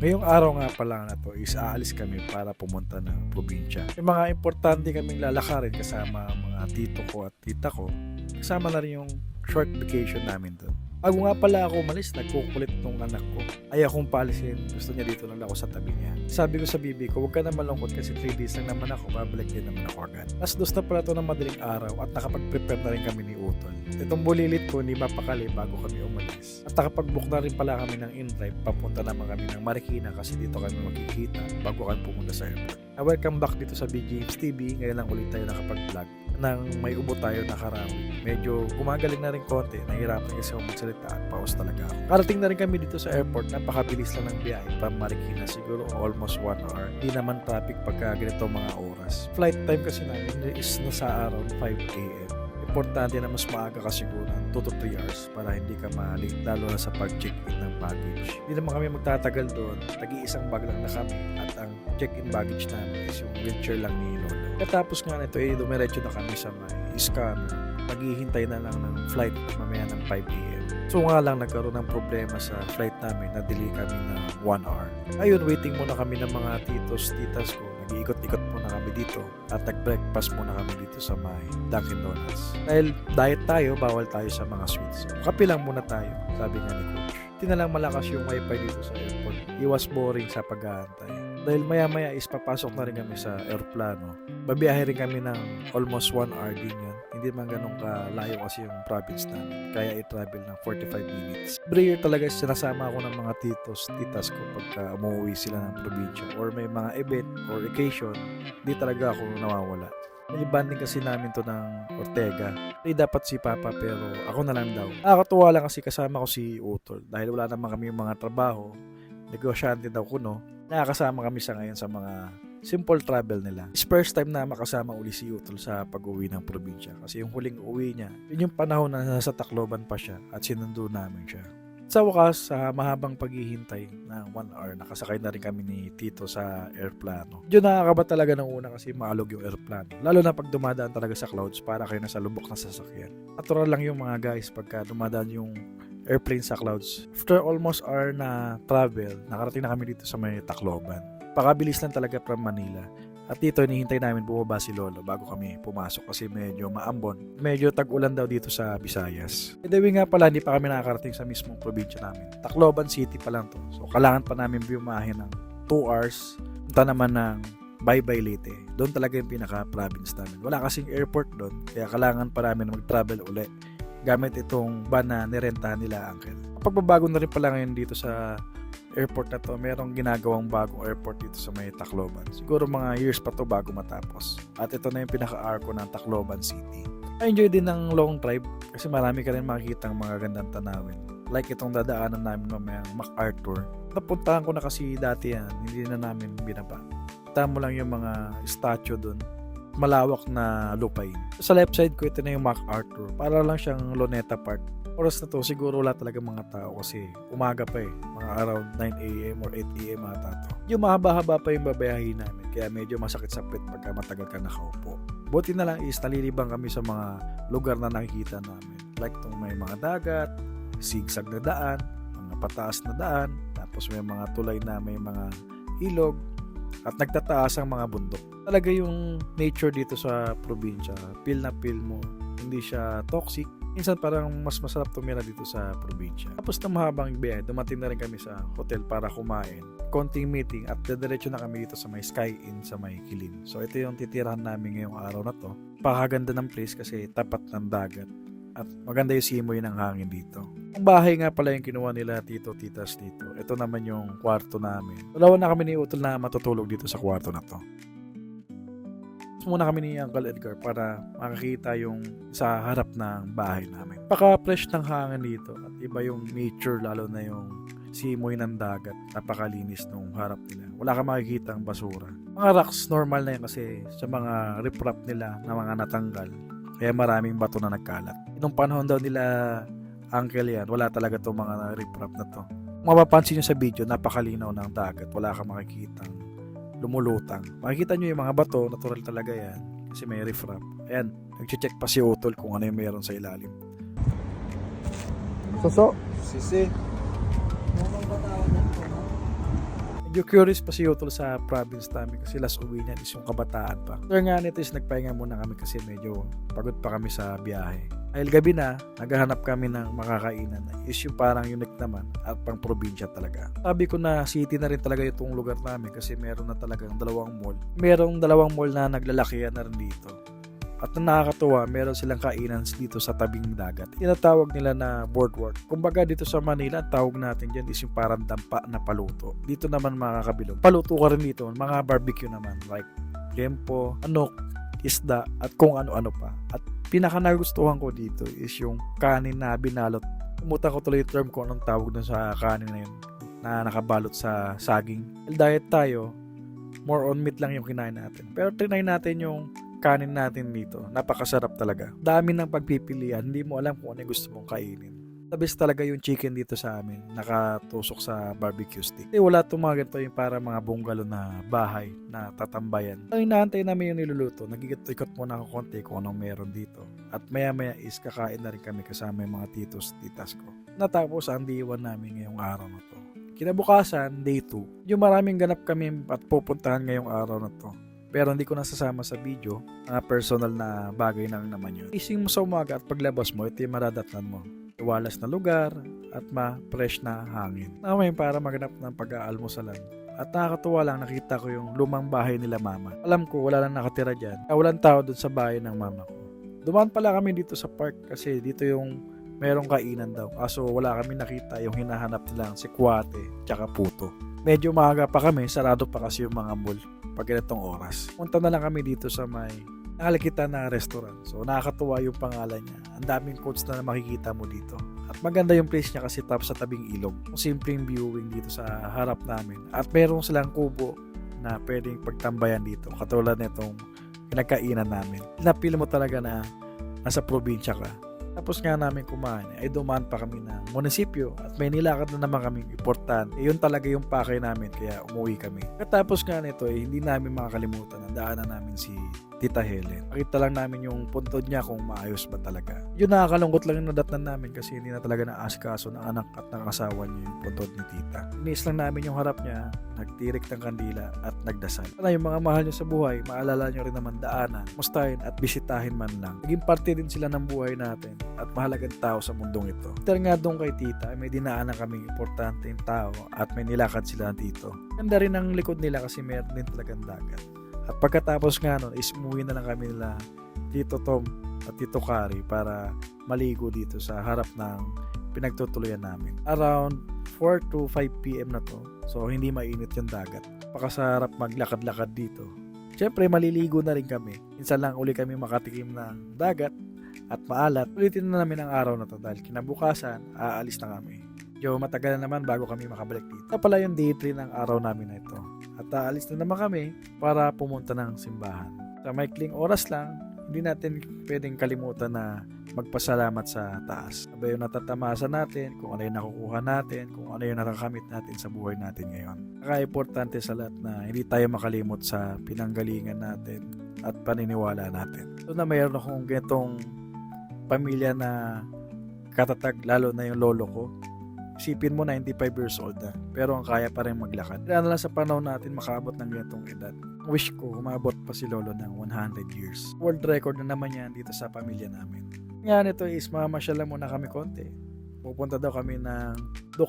Ngayong araw nga pala na to is aalis kami para pumunta ng probinsya. May mga importante kaming lalakarin kasama ang mga tito ko at tita ko. Kasama na rin yung short vacation namin doon. Bago nga pala ako umalis, nagkukulit nung anak ko. Ayaw kong paalisin, gusto niya dito lang ako sa tabi niya. Sabi ko sa bibi ko, huwag ka na malungkot kasi 3 days lang naman ako, babalik din naman ako agad. Mas dos na pala to ng madaling araw at nakapag-prepare na rin kami ni Utol. Itong bulilit ko, hindi mapakali bago kami umalis. At nakapag-book na rin pala kami ng in-drive, papunta naman kami ng Marikina kasi dito kami magkikita bago kami pumunta sa airport. Welcome back dito sa BGMs TV. Ngayon lang ulit tayo nakapag-vlog nang may ubo tayo nakarawi. Medyo gumagaling na rin konti. Nahirapan kasi ako magsalita at paus talaga ako. Karating na rin kami dito sa airport. Napakabilis lang ng biyahe from Marikina. Siguro almost 1 hour. Hindi naman traffic pagka ganito mga oras. Flight time kasi namin is nasa around 5 a.m. Importante na mas maaga ka siguro 2 to 3 hours para hindi ka ma-late lalo na sa pag-check-in ng baggage. Hindi naman kami magtatagal doon. Tagi-isang bag lang na kami at ang check-in baggage namin is yung wheelchair lang ni Lolo. Katapos nga nito dumiretso na kami sa may scanner. Maghihintay na lang ng flight mamaya ng 5 a.m. So nga lang nagkaroon ng problema sa flight namin na delay kami ng 1 hour. Ayun, waiting muna kami ng mga titos, titas ko. Nag-iikot-ikot muna kami dito at nag-breakfast muna kami dito sa may Dunkin Donuts. Dahil diet tayo, bawal tayo sa mga sweets. So, kape lang muna tayo, sabi nga ni Coach. Tinalang malakas yung wifi dito sa airport. Iwas boring sa pag-aantay. Dahil maya-maya is papasok na rin kami sa aeroplano. Babiyahe rin kami ng almost 1 hour din yun. Hindi man ganun kalayo kasi yung province namin. Kaya i-travel ng 45 minutes. Every year talaga sinasama ako ng mga titos, titas ko pagka umuwi sila ng probinsya or may mga event or occasion, di talaga ako nawawala. Nilibanding kasi namin to ng Ortega. Hindi dapat si Papa pero ako na lang daw. Nakakatuwa lang kasi kasama ko si Utol dahil wala naman kami yung mga trabaho. Negosyante daw kuno. Nakakasama kami sa ngayon sa mga simple travel nila. It's first time na makasama uli si Utol sa pag-uwi ng probinsya. Kasi yung huling uwi niya, yun yung panahon na nasa Tacloban pa siya at sinundo namin siya. Sa wakas, sa mahabang paghihintay ng 1 hour, nakasakay na rin kami ni Tito sa airplano. Diyo nakakaba talaga ng una kasi maalog yung airplano. Lalo na pag dumadaan talaga sa clouds para kayo nasa lubok na sasakyan. Natural lang yung mga guys pagka dumadaan yung airplane sa clouds. After almost hour na travel, nakarating na kami dito sa may Tacloban. Pakabilis lang talaga from Manila. At dito, hinihintay namin bumaba si Lolo bago kami pumasok kasi medyo maambon. Medyo tag-ulan daw dito sa Visayas. Edewi nga pala, hindi pa kami nakakarating sa mismong probinsya namin. Tacloban City pa lang to. So, kailangan pa namin bumahe ng 2 hours. Punta naman ng Baybay Leyte. Doon talaga yung pinaka-province namin. Wala kasing airport doon, kaya kailangan pa namin mag-travel uli gamit itong van na nirentahan nila, Uncle. Pagbabago na rin pala ngayon dito sa airport na to, merong ginagawang bagong airport dito sa may Tacloban. Siguro mga years pa to bago matapos. At ito na yung pinaka-arco ng Tacloban City. I-enjoy din ng long drive kasi marami ka rin makikita ang mga gandang tanawin. Like itong dadaanan namin mamayang MacArthur. Napuntahan ko na kasi dati yan, hindi na namin binaba. Kita mo lang yung mga statue dun. Malawak na lupain. Sa left side ko, ito na yung MacArthur. Para lang siyang Luneta Park. Oras na to, siguro wala talaga mga tao kasi umaga pa mga around 9 a.m. or 8 a.m. ata to. Yung mahaba-haba pa yung babayahin namin kaya medyo masakit sa puwet pagka matagal ka nakaupo. Buti na lang is nalilibang kami sa mga lugar na nakikita namin. Like itong may mga dagat, sigsag na daan, mga pataas na daan, tapos may mga tulay na may mga ilog, at nagtataas ang mga bundok. Talaga yung nature dito sa probinsya, feel na feel mo, hindi siya toxic. Minsan parang mas masarap tumira dito sa probinsya. Tapos na mahabang biyahe, dumating na rin kami sa hotel para kumain. Konting meeting at dediretso na kami dito sa may Sky Inn sa may Kilin. So ito yung titirahan namin ngayong araw na to. Pakaganda ng place kasi tapat ng dagat. At maganda yung simoy ng hangin dito. Ang bahay nga pala yung kinuha nila tito, titas dito. Ito naman yung kwarto namin. Dalawa na kami ni Utol na matutulog dito sa kwarto na to. Muna kami ni Uncle Edgar para makakita yung sa harap ng bahay namin. Paka-fresh ng hangin dito at iba yung nature lalo na yung simoy ng dagat. Napakalinis nung harap nila. Wala ka makikita ang basura. Mga rocks normal na yan kasi sa mga riprap nila na mga natanggal. Kaya maraming bato na nagkalat. Nung panahon daw nila Uncle yan, wala talaga itong mga riprap na to. Mapapansin nyo sa video, napakalinaw ng dagat. Wala ka makikita lumulutang. Makikita nyo yung mga bato, natural talaga yan. Kasi may riprap. Ayan, nag-check pa si Utol kung ano yung mayroon sa ilalim. Suso. Sisi. Medyo curious pa si Utol sa province namin kasi last uwi niya is yung kabataan pa. After nga nito is nagpahinga muna kami kasi medyo pagod pa kami sa biyahe. Dahil gabi na, naghahanap kami ng makakainan na is yung parang unique naman at pang probinsya talaga. Sabi ko na city na rin talaga itong lugar namin kasi meron na talagang dalawang mall. Merong dalawang mall na naglalakihan na rin dito. At ang nakakatuwa, meron silang kainan dito sa tabing dagat. Tinatawag nila na boardwalk. Kumbaga dito sa Manila, ang tawag natin dyan is yung parang dampa na paluto. Dito naman mga kabilog. Paluto ka rin dito, mga barbecue naman like kempo, anok, isda, at kung ano-ano pa. At pinaka nagustuhan ko dito is yung kanin na binalot. Umuta ko tuloy yung term ko anong tawag dun sa kanin na yun na nakabalot sa saging. Diet tayo, more on meat lang yung kinain natin. Pero trinay natin yung kanin natin dito. Napakasarap talaga. Dami ng pagpipilian. Hindi mo alam kung ano yung gusto mong kainin. The best talaga yung chicken dito sa amin. Nakatusok sa barbecue stick. Kasi wala itong mga ganito yung para mga bungalow na bahay na tatambayan. So, inaantay namin yung niluluto. Nagikot-ikot muna ako konti kung anong meron dito. At maya-maya is kakain na rin kami kasama yung mga titos, titas ko. Natapos ang diiwan namin ngayong araw na to. Kinabukasan, day 2. Yung maraming ganap kami at pupuntahan ngayong araw na to. Pero hindi ko nasasama sa video, mga personal na bagay na naman yun. Ising mo sa umaga at paglabas mo, ito yung maradatnan mo. Iwalas na lugar at ma-fresh na hangin. Naman para maganap ng pag-aalmusalan. At nakakatuwa lang nakita ko yung lumang bahay nila mama. Alam ko wala lang nakatira dyan. Walang tao dun sa bahay ng mama ko. Dumaan pala kami dito sa park kasi dito yung merong kainan daw. Kaso wala kami nakita yung hinahanap nilang si Kuwate tsaka Puto. Medyo maaga pa kami, sarado pa kasi yung mga mall pag ganitong oras. Punta na lang kami dito sa may nakalikitan na restaurant. So nakakatuwa yung pangalan niya. Ang daming quotes na makikita mo dito. At maganda yung place niya kasi sa tabing ilog. Yung simpleng viewing dito sa harap namin. At meron silang kubo na pwedeng pagtambayan dito. Katulad nitong pinagkainan namin. Napil mo talaga na nasa probinsya ka. Tapos nga namin kumain, ay dumaan pa kami ng munisipyo at may nilakad na naman kaming importante. Yun talaga yung pakay namin kaya umuwi kami. Katapos nga nito hindi namin makakalimutan ang daanan namin si Tita Helen. Nakita lang namin yung puntod niya kung maayos ba talaga. Yun nakakalungkot lang yung nadatnan namin kasi hindi na talaga naasikaso ng anak at ng asawa niya yung puntod ni Tita. Iniis lang namin yung harap niya, nagtirik ng kandila at nagdasal. Sana yung mga mahal niyo sa buhay, maalala niyo rin naman daanan, mustahin at bisitahin man lang. Naging parte din sila ng buhay natin at mahalagang tao sa mundong ito. Dahil nga doon kay Tita, may dinaanan kaming importanteng tao at may nilakad sila dito. Ganda rin ang likod nila kasi meron din talagang dagat. At pagkatapos nga nun, is umuwi na lang kami nila Tito Tom at Tito Kari para maligo dito sa harap ng pinagtutuluyan namin. Around 4 to 5 p.m. na to. So hindi mainit yung dagat. Pakasarap maglakad-lakad dito. Siyempre maliligo na rin kami. Minsan lang uli kami makatikim ng dagat at maalat. Ulitin na namin ang araw na to dahil kinabukasan aalis na kami. Matagal na naman bago kami makabalik dito. Ito pala yung day 3 ng araw namin na ito. At aalis na naman kami para pumunta ng simbahan. Sa maikling oras lang, hindi natin pwedeng kalimutan na magpasalamat sa taas. Ano yung natatamasa natin, kung ano yung nakukuha natin, kung ano yung nakakamit natin sa buhay natin ngayon. Naka-importante sa lahat na hindi tayo makalimot sa pinanggalingan natin at paniniwala natin. So na mayroon akong ganitong pamilya na katatag, lalo na yung lolo ko. Isipin mo 95 years old na, pero ang kaya pa rin maglakad. Kaya na lang sa panahon natin makaabot ng ganitong edad. Wish ko umabot pa si lolo ng 100 years. World record na naman yan dito sa pamilya namin. Nga nito is mamasyal lang muna kami konti. Pupunta daw kami ng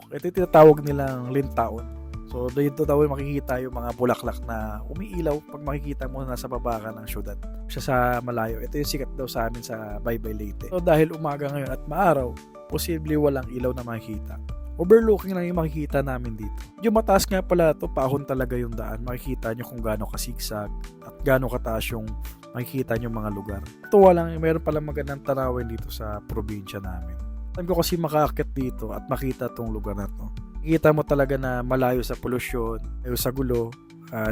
ito yung tinatawag nilang lintaon. So dito daw makikita yung mga bulaklak na umiilaw pag makikita mo nasa baba ka ng syudad. Siya sa malayo. Ito yung sikat daw sa amin sa Baybay Leyte. So dahil umaga ngayon at maaraw, posible walang ilaw na makikita. Overlooking lang yung makikita namin dito. Yung mataas nga pala ito, pahon talaga yung daan. Makikita nyo kung gaano kasigsag at gaano kataas yung makikita nyo mga lugar. Tuwa lang, mayroon palang magandang tanawin dito sa probinsya namin. Sabi ko kasi makaakyat dito at makita tong lugar na to. Makikita mo talaga na malayo sa polusyon, malayo sa gulo,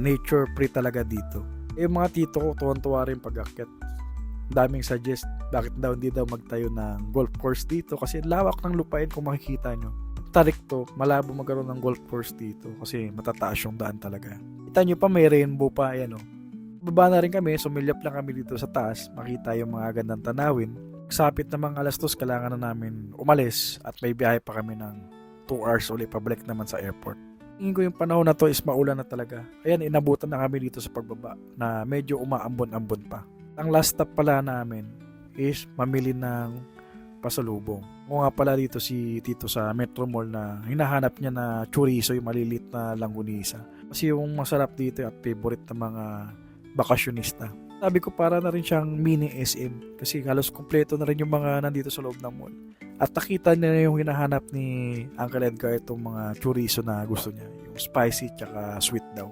nature free talaga dito. Yung mga tito ko, tuwan-tuwa rin pag-akyat. Daming suggest bakit daw hindi daw magtayo ng golf course dito kasi lawak ng lupain kung makikita nyo. Tarik to, malabo magkaroon ng golf course dito kasi matataas yung daan talaga. Kita nyo pa may rainbow pa, ayan o. Baba na rin kami, sumilyap lang kami dito sa taas, makita yung mga gandang tanawin. Sapit namang 2:00, kailangan na namin umalis at may biyahe pa kami ng 2 hours ulit pabalik naman sa airport. Tingin ko yung panahon na to is maulan na talaga. Ayan, inabutan na kami dito sa pagbaba na medyo umaambon-ambon pa. Ang last stop pala namin is mamili ng pasalubong. O nga pala dito si Tito sa Metro Mall na hinahanap niya na chorizo, yung malilit na langgunisa. Kasi yung masarap dito at favorite ng mga bakasyonista. Sabi ko para na rin siyang mini SM kasi halos kumpleto na rin yung mga nandito sa loob ng mall. At nakita niya na yung hinahanap ni Uncle Edgar itong mga chorizo na gusto niya. Yung spicy tsaka sweet daw.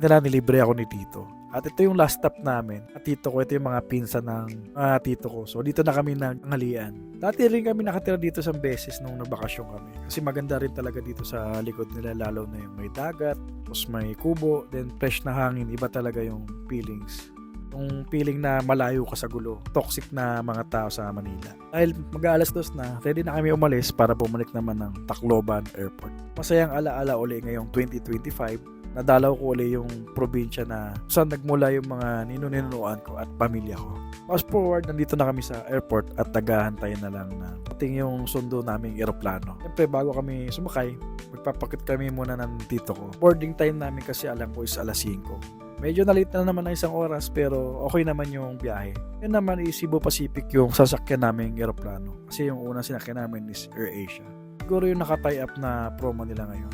Nilibre ako ni Tito. At ito yung last stop namin. At Tito ko, ito yung mga pinsan ng Tito ko. So dito na kami naghalian. Dati rin kami nakatira dito sa beses nung nagbakasyon kami. Kasi maganda rin talaga dito sa likod nila, lalo na yung may dagat, tapos may kubo, then fresh na hangin. Iba talaga yung feelings. Yung feeling na malayo ka sa gulo, toxic na mga tao sa Manila. Dahil mag-aalas 2 na, ready na kami umalis para bumalik naman ng Tacloban Airport. Masayang alaala uli ngayong 2025, nadalaw ko uli yung probinsya na saan nagmula yung mga ninunuan ko at pamilya ko. Fast forward, nandito na kami sa airport at tagahantay na lang na ating yung sundo naming eroplano. Siyempre, bago kami sumakay, magpapakit kami muna ng tito ko. Boarding time namin kasi alam ko is alas 5. Medyo na-late na naman ng isang oras pero okay naman yung biyahe. Yan naman is Cebu Pacific yung sasakyan namin eroplano. Kasi yung unang sinakyan namin is AirAsia. Siguro yung naka-tie up na promo nila ngayon.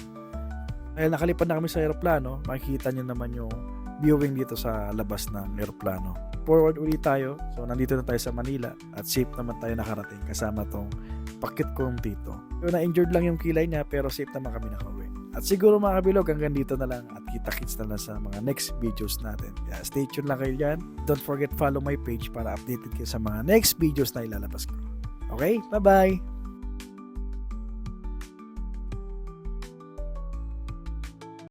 Dahil nakalipad na kami sa eroplano, makikita nyo naman yung viewing dito sa labas ng eroplano. Forward ulit tayo. So nandito na tayo sa Manila at safe naman tayo nakarating kasama tong pakit kong tito. So na-injured lang yung kilay niya pero safe naman kami nakauwi. At siguro mga kabilog, hanggang dito na lang at kita-kits na lang sa mga next videos natin. Kaya stay tuned lang kayo dyan. Don't forget follow my page para updated kayo sa mga next videos na ilalabas ko. Okay? Bye-bye!